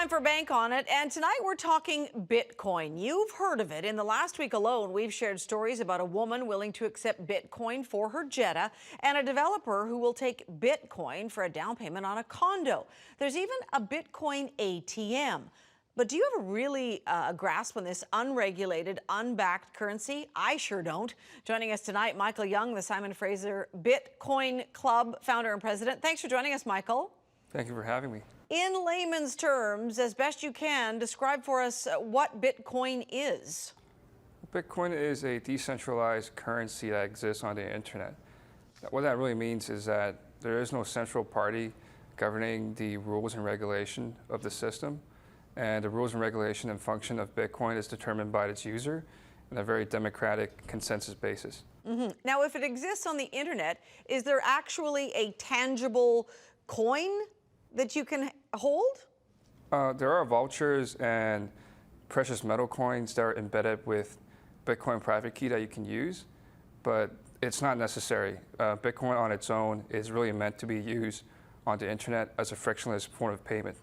for Bank on It, and tonight we're talking Bitcoin. You've heard of it. In the last week alone, we've shared stories about a woman willing to accept Bitcoin for her Jetta and a developer who will take Bitcoin for a down payment on a condo. There's even a Bitcoin ATM. But do you have a really grasp on this unregulated, unbacked currency? I sure don't. Joining us tonight, Michael Young, the Simon Fraser Bitcoin Club founder and president. Thanks for joining us, Michael. Thank you for having me. In layman's terms, as best you can, describe for us what Bitcoin is. Bitcoin is a decentralized currency that exists on the internet. What that really means is that there is no central party governing the rules and regulation of the system. And the rules and regulation and function of Bitcoin is determined by its user on a very democratic consensus basis. Now, if it exists on the internet, is there actually a tangible coin that you can hold? There are vouchers and precious metal coins that are embedded with Bitcoin private key that you can use, but it's not necessary. Bitcoin on its own is really meant to be used on the internet as a frictionless form of payment.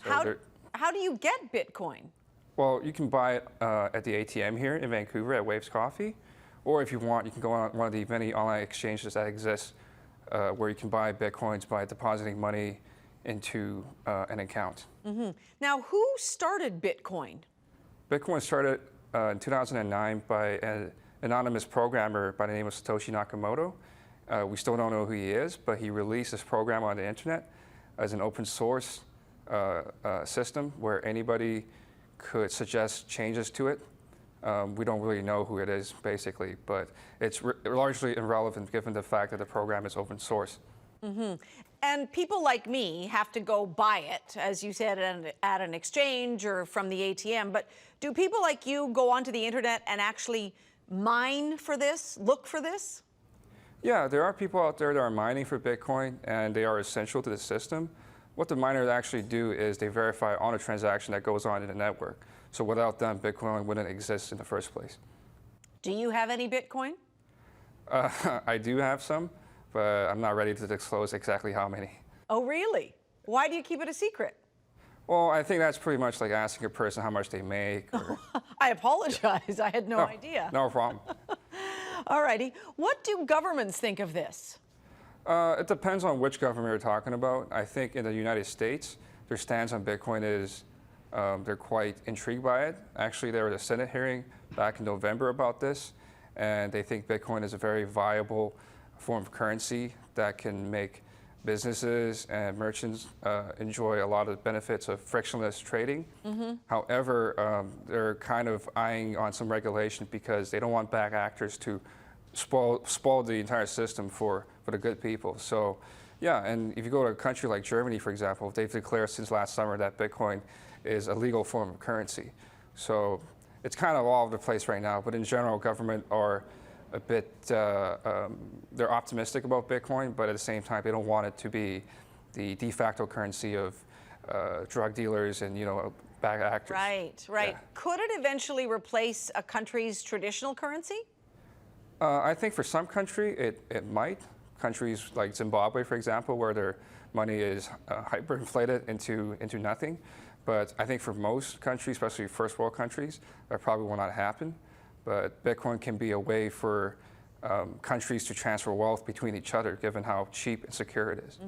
How do you get Bitcoin? Well, you can buy it at the ATM here in Vancouver at Waves Coffee, or if you want, you can go on one of the many online exchanges that exist where you can buy Bitcoins by depositing money into an account. Now, who started Bitcoin? Bitcoin started in 2009 by an anonymous programmer by the name of Satoshi Nakamoto. We still don't know who he is, but he released this program on the internet as an open source system where anybody could suggest changes to it. We don't really know who it is, basically, but it's largely irrelevant given the fact that the program is open source. And people like me have to go buy it, as you said, at an exchange or from the ATM. But do people like you go onto the internet and actually mine for this, look for this? Yeah, there are people out there that are mining for Bitcoin, and they are essential to the system. What the miners actually do is they verify on a transaction that goes on in the network. So without them, Bitcoin wouldn't exist in the first place. Do you have any Bitcoin? I do have some, but I'm not ready to disclose exactly how many. Oh, really? Why do you keep it a secret? Well, I think that's pretty much like asking a person how much they make. Or... I apologize. I had no idea. No problem. All righty. What do governments think of this? It depends on which government you're talking about. I think in the United States, their stance on Bitcoin is they're quite intrigued by it. Actually, there was a Senate hearing back in November about this, and they think Bitcoin is a very viable form of currency that can make businesses and merchants enjoy a lot of the benefits of frictionless trading. However, they're kind of eyeing on some regulation because they don't want bad actors to spoil the entire system for the good people. So yeah, and if you go to a country like Germany, for example, they've declared since last summer that Bitcoin is a legal form of currency. So it's kind of all over the place right now, but in general, government are a bit, they're optimistic about Bitcoin, but at the same time, they don't want it to be the de facto currency of drug dealers and, bad actors. Right. Yeah. Could it eventually replace a country's traditional currency? I think for some country, it might. Countries like Zimbabwe, for example, where their money is hyperinflated into nothing. But I think for most countries, especially first world countries, that probably will not happen. But Bitcoin can be a way for countries to transfer wealth between each other, given how cheap and secure it is.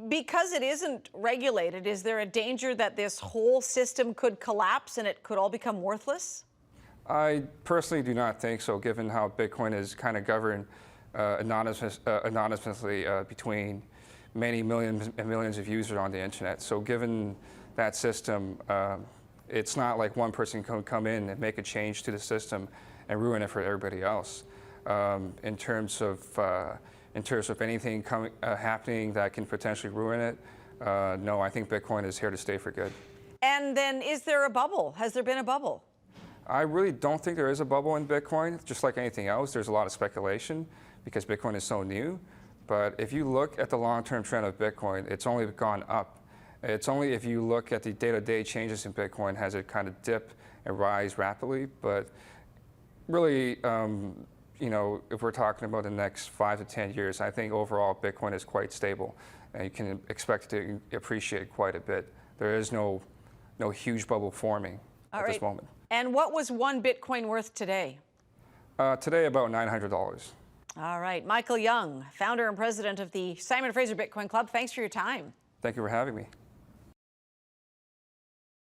Because it isn't regulated, is there a danger that this whole system could collapse and it could all become worthless? I personally do not think so, given how Bitcoin is kind of governed anonymously between many millions and millions of users on the internet. So given that system, it's not like one person can come in and make a change to the system and ruin it for everybody else. In terms of anything happening that can potentially ruin it, no, I think Bitcoin is here to stay for good. And then is there a bubble? Has there been a bubble? I really don't think there is a bubble in Bitcoin. Just like anything else, there's a lot of speculation because Bitcoin is so new. But if you look at the long-term trend of Bitcoin, it's only gone up. It's only if you look at the day-to-day changes in Bitcoin has it kind of dip and rise rapidly. But really, if we're talking about the next 5 to 10 years, I think overall Bitcoin is quite stable, and you can expect it to appreciate quite a bit. There is no no huge bubble forming at this moment. And what was one Bitcoin worth today? Today, about $900. All right. Michael Young, founder and president of the Simon Fraser Bitcoin Club. Thanks for your time. Thank you for having me.